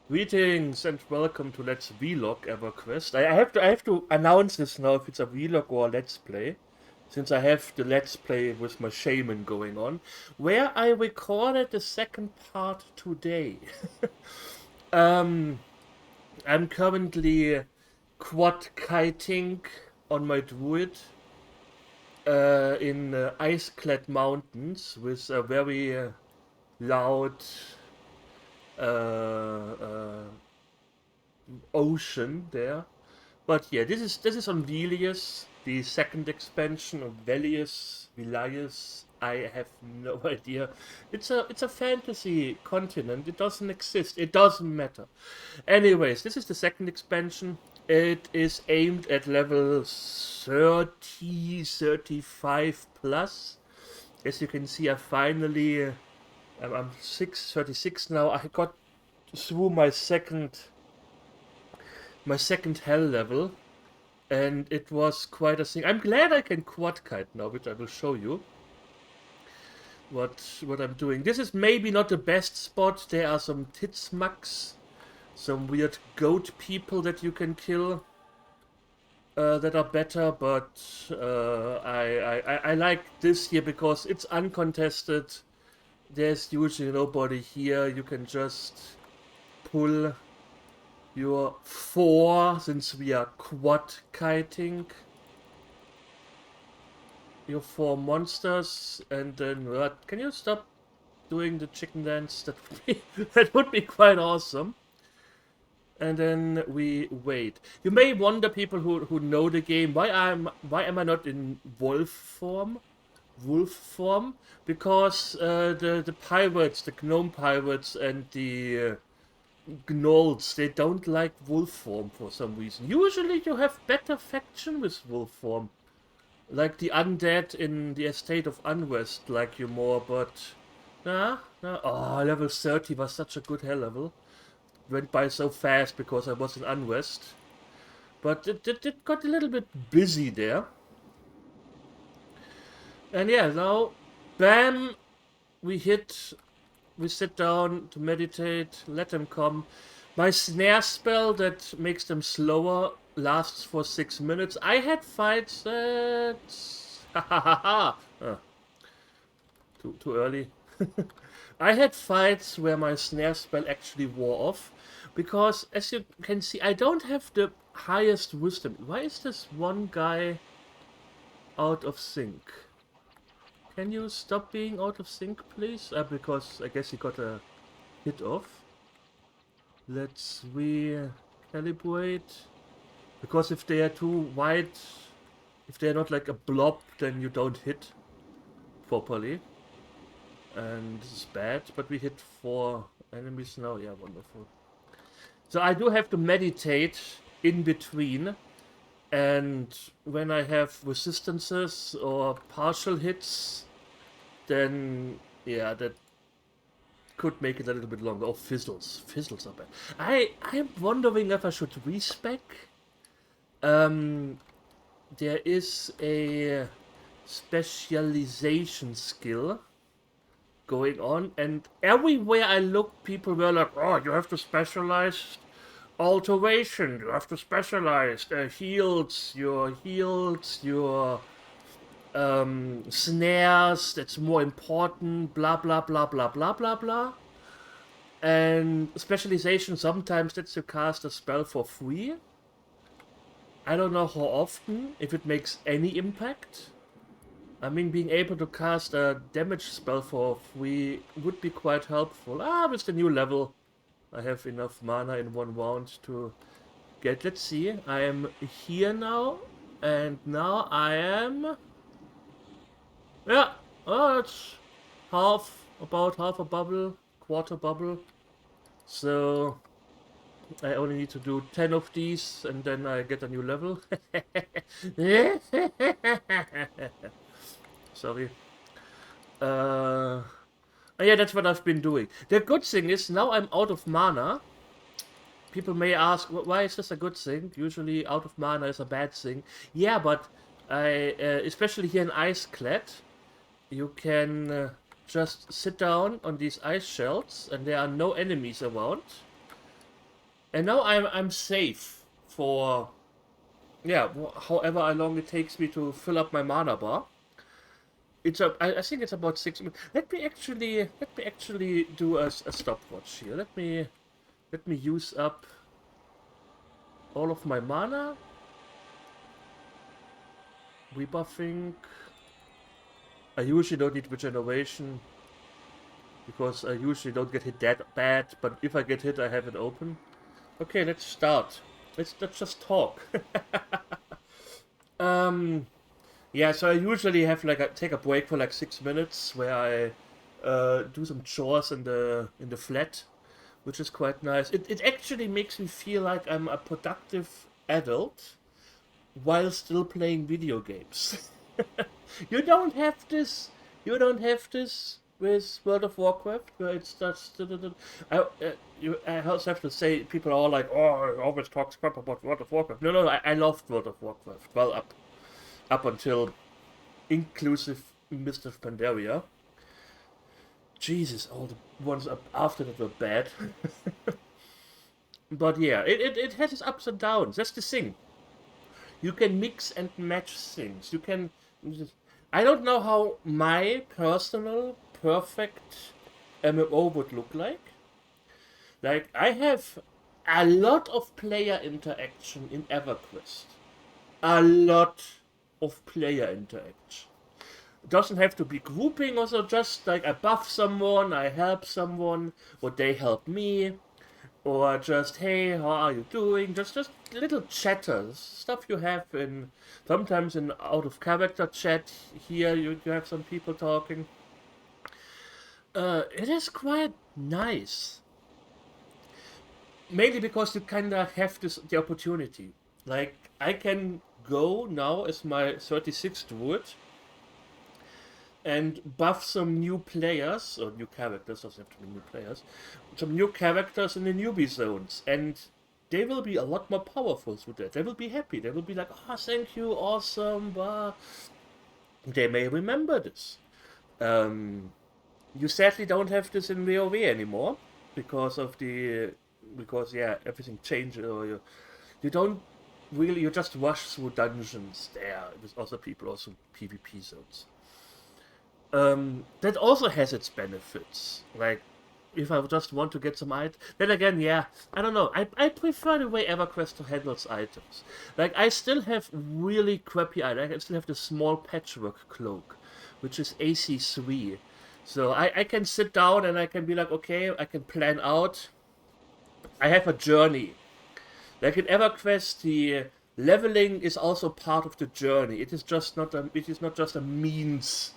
Greetings and welcome to Let's Vlog EverQuest. I have to announce this now if it's a vlog or a Let's Play, since I have the Let's Play with my shaman going on, where I recorded the second part today. um, I'm currently quad kiting on my Druid in ice-clad mountains with a very loud uh, uh, ocean there. But yeah, this is on Velius, the second expansion of Velius. I have no idea. It's a fantasy continent. It doesn't exist. It doesn't matter. Anyways, this is the second expansion. It is aimed at level 30, 35 plus. As you can see, I finally I'm 36 now. I got through my second hell level, and it was quite a thing. I'm glad I can quad kite now, which I will show you what I'm doing. This is maybe not the best spot. There are some titsmucks, some weird goat people that you can kill that are better, but I like this here because it's uncontested. There's usually nobody here. You can just pull your 4, since we are quad kiting, your 4 monsters, and then what? Can you stop doing the chicken dance? That would be, that would be quite awesome. And then we wait. You may wonder, people who know the game, why am I not in wolf form? Wolf form? Because the pirates, the gnome pirates, and the gnolls, they don't like wolf form for some reason. Usually you have better faction with wolf form. Like the undead in the Estate of Unrest like you more, but nah. Oh, level 30 was such a good hell level. Went by so fast because I was in Unrest. But it got a little bit busy there. And yeah, now, bam, we sit down to meditate, let them come. My snare spell that makes them slower lasts for 6 minutes. I had fights that... Ha ha ha ha! Too early. I had fights where my snare spell actually wore off, because as you can see, I don't have the highest wisdom. Why is this one guy out of sync? Can you stop being out of sync, please? Because I guess he got a hit off. Let's recalibrate. Because if they are too wide, if they're not like a blob, then you don't hit properly. And this is bad, but we hit 4 enemies now. Yeah, wonderful. So I do have to meditate in between. And when I have resistances or partial hits, then yeah, that could make it a little bit longer. Oh, fizzles. Fizzles are bad. I'm wondering if I should respec. There is a specialization skill going on, and everywhere I look, people were like, "Oh, you have to specialize alteration. You have to specialize your heals, your snares. That's more important. Blah blah blah blah blah blah blah." And specialization sometimes lets you cast a spell for free. I don't know how often, if it makes any impact. I mean, being able to cast a damage spell for free would be quite helpful. With the new level, I have enough mana in one round to get. Let's see, I am here now, and now I am... Yeah, oh, it's about half a bubble, quarter bubble. So I only need to do 10 of these, and then I get a new level. Sorry. Yeah, that's what I've been doing. The good thing is, now I'm out of mana. People may ask, why is this a good thing? Usually out of mana is a bad thing. Yeah, but especially here in Iceclad, you can just sit down on these ice shells, and there are no enemies around. And now I'm safe for, yeah, however long it takes me to fill up my mana bar. I think it's about 6 minutes. Let me actually do a stopwatch here. Let me use up all of my mana. Rebuffing. I usually don't need regeneration because I usually don't get hit that bad, but if I get hit, I have it open. Okay, let's start. Let's just talk. um, yeah. So I usually have take a break for like 6 minutes where I do some chores in the flat, which is quite nice. It actually makes me feel like I'm a productive adult while still playing video games. You don't have this. You don't have this with World of Warcraft, where it's just. I also have to say, people are all like, "Oh, I always talk crap about World of Warcraft." No, I loved World of Warcraft. Well, up until inclusive Mist of Pandaria. Jesus, all the ones up after that were bad. But yeah, it has its ups and downs. That's the thing. You can mix and match things. You can. I don't know how my personal perfect MMO would look like. Like, I have a lot of player interaction in EverQuest. A lot of player interaction. It doesn't have to be grouping, also just like I buff someone, I help someone, or they help me, or just, hey, how are you doing? Just little chatters, stuff you have in sometimes in out of character chat. Here you have some people talking. It is quite nice, mainly because you kind of have the opportunity. Like, I can go now as my 36th Druid and buff some new players, or new characters, doesn't have to be new players, some new characters in the newbie zones, and they will be a lot more powerful through that. They will be happy. They will be like, oh, thank you, awesome, blah. They may remember this. You sadly don't have this in WoW anymore, because of yeah, everything changes, or you don't really, you just rush through dungeons there with other people, also PvP zones. That also has its benefits. Like, if I just want to get some items, then again, yeah, I don't know. I prefer the way EverQuest handles items. Like, I still have really crappy items. I still have the small patchwork cloak, which is AC3. So I can sit down and I can be like, okay, I can plan out. I have a journey. Like in EverQuest, the leveling is also part of the journey. It is not just a means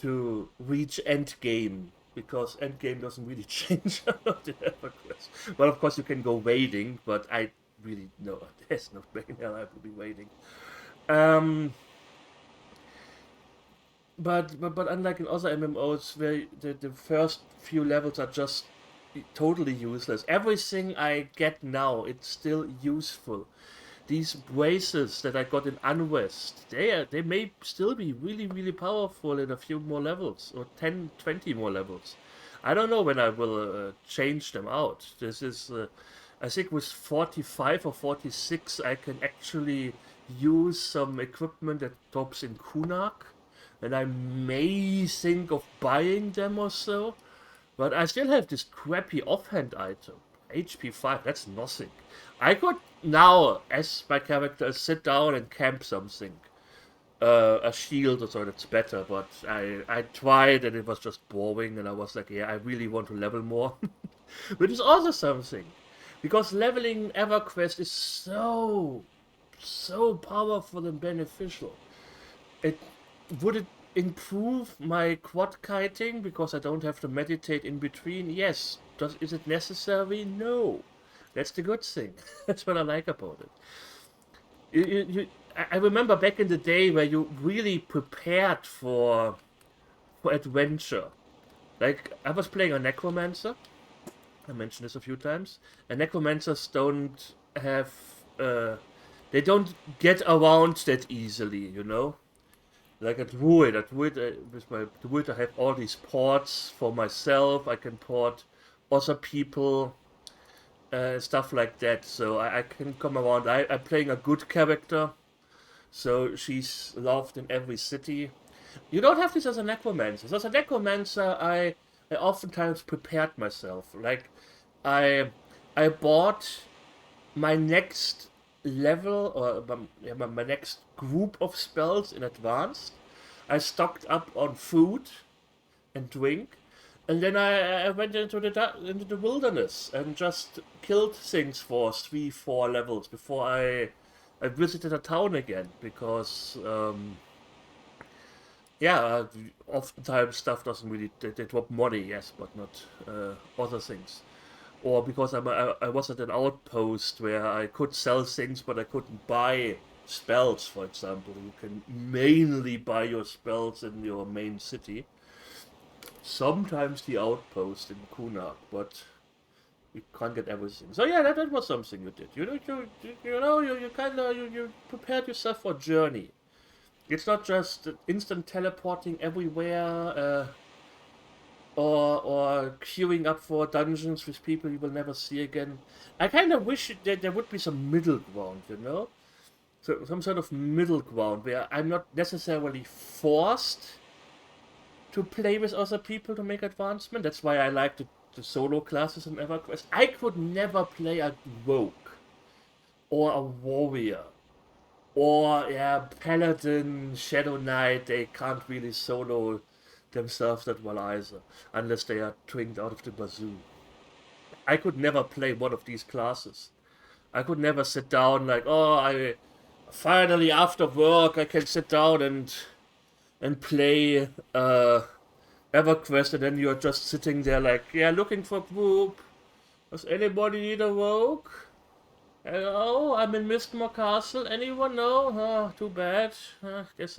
to reach end game, because end game doesn't really change a lot in EverQuest. Well, of course you can go wading, but I really know there's no way in hell I will be wading. Um, but unlike in other MMOs where the first few levels are just totally useless, everything I get now, it's still useful. These braces that I got in Unwest, they may still be really powerful in a few more levels, or 10, 20 more levels. I don't know when I will change them out. This is, I think with 45 or 46, I can actually use some equipment that drops in Kunak, and I may think of buying them or so. But I still have this crappy offhand item. HP 5, that's nothing. I could now, as my character, sit down and camp something. A shield or so, that's better, but I tried and it was just boring, and I was like, yeah, I really want to level more. Which is also something. Because leveling EverQuest is so powerful and beneficial. It would it improve my quad kiting because I don't have to meditate in between? Yes. Is it necessary? No. That's the good thing. That's what I like about it. I remember back in the day where you really prepared for adventure. Like, I was playing a necromancer. I mentioned this a few times. And necromancers don't have they don't get around that easily, you know? Like a druid, with my druid, I have all these ports for myself. I can port other people. stuff like that. So I can come around. I'm playing a good character, so she's loved in every city. You don't have this as a necromancer. As a necromancer, I oftentimes prepared myself. Like, I I bought my next level or my next group of spells in advance. I stocked up on food and drink, and then I went into the wilderness and just killed things for 3, 4 levels before I visited a town again because yeah, oftentimes stuff doesn't really they drop money, yes, but not other things. Or because I was at an outpost where I could sell things, but I couldn't buy spells, for example. You can mainly buy your spells in your main city. Sometimes the outpost in Kunak, but you can't get everything. So yeah, that was something you did. You kind of you prepared yourself for a journey. It's not just instant teleporting everywhere, or queuing up for dungeons with people you will never see again. I kind of wish that there would be some middle ground, you know? So some sort of middle ground where I'm not necessarily forced to play with other people to make advancement. That's why I like the solo classes in EverQuest. I could never play a rogue or a warrior or yeah, paladin, shadow knight. They can't really solo themselves that well either, unless they are twinged out of the bazoo. I could never play one of these classes. I could never sit down like, oh, I finally after work I can sit down and play EverQuest, and then you're just sitting there like, yeah, looking for group. Does anybody need a rogue? Hello, I'm in Mistmore Castle. Anyone know? Oh, too bad. Guess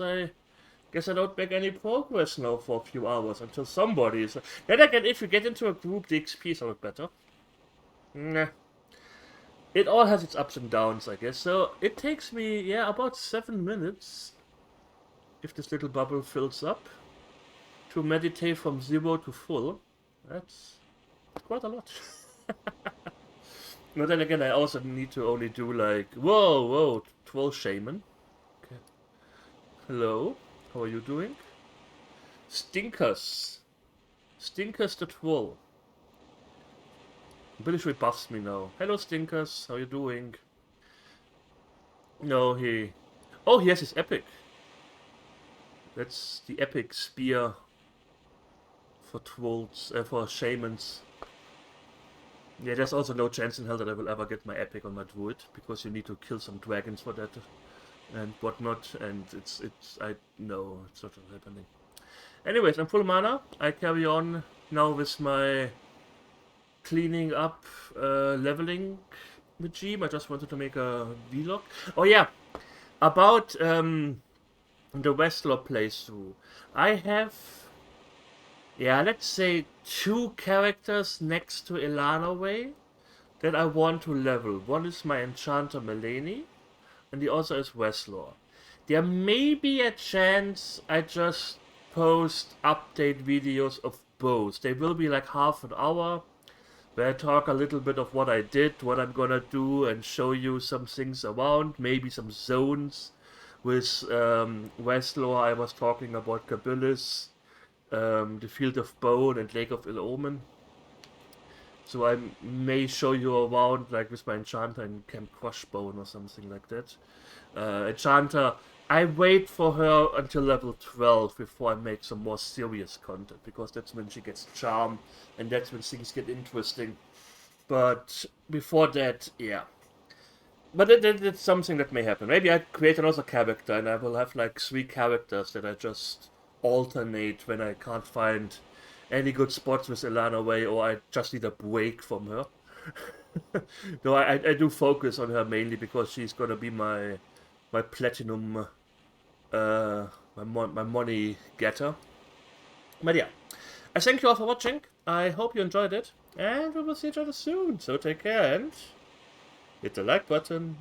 I don't make any progress now for a few hours until somebody is. Then again, if you get into a group, the XP is a lot better. Nah. It all has its ups and downs, I guess. So it takes me, yeah, about 7 minutes, if this little bubble fills up, to meditate from 0 to full. That's quite a lot. But then again, I also need to only do like, whoa, 12 shaman. Okay. Hello, how are you doing? Stinkers. Stinkers the Troll. I'm pretty sure he buffs me now. Hello, Stinkers. How you doing? No, he... Oh, he has his epic. That's the epic spear for trolls, for shamans. Yeah, there's also no chance in hell that I will ever get my epic on my druid, because you need to kill some dragons for that and whatnot, and I know it's not happening. Anyways, I'm full mana. I carry on now with my cleaning up, leveling regime. I just wanted to make a vlog. Oh yeah, about the Resslor playthrough. I have, yeah, let's say 2 characters next to Ilana Way that I want to level. One is my enchanter Maleeni, and the other is Resslor. There may be a chance I just post update videos of both. They will be like half an hour, where I talk a little bit of what I did, what I'm gonna do, and show you some things around, maybe some zones. With Resslor, I was talking about Kabilis, the Field of Bone, and Lake of Ill-Omen. So I may show you around, like with my Enchanter in Camp Crushbone or something like that. Enchanter, I wait for her until level 12 before I make some more serious content, because that's when she gets charm, and that's when things get interesting. But before that, yeah. But it's something that may happen. Maybe I create another character and I will have like 3 characters that I just alternate when I can't find any good spots with Ilana Way, or I just need a break from her. No, I do focus on her mainly because she's gonna be my platinum, my money getter. But yeah, I thank you all for watching. I hope you enjoyed it, and we will see each other soon. So take care and hit the like button.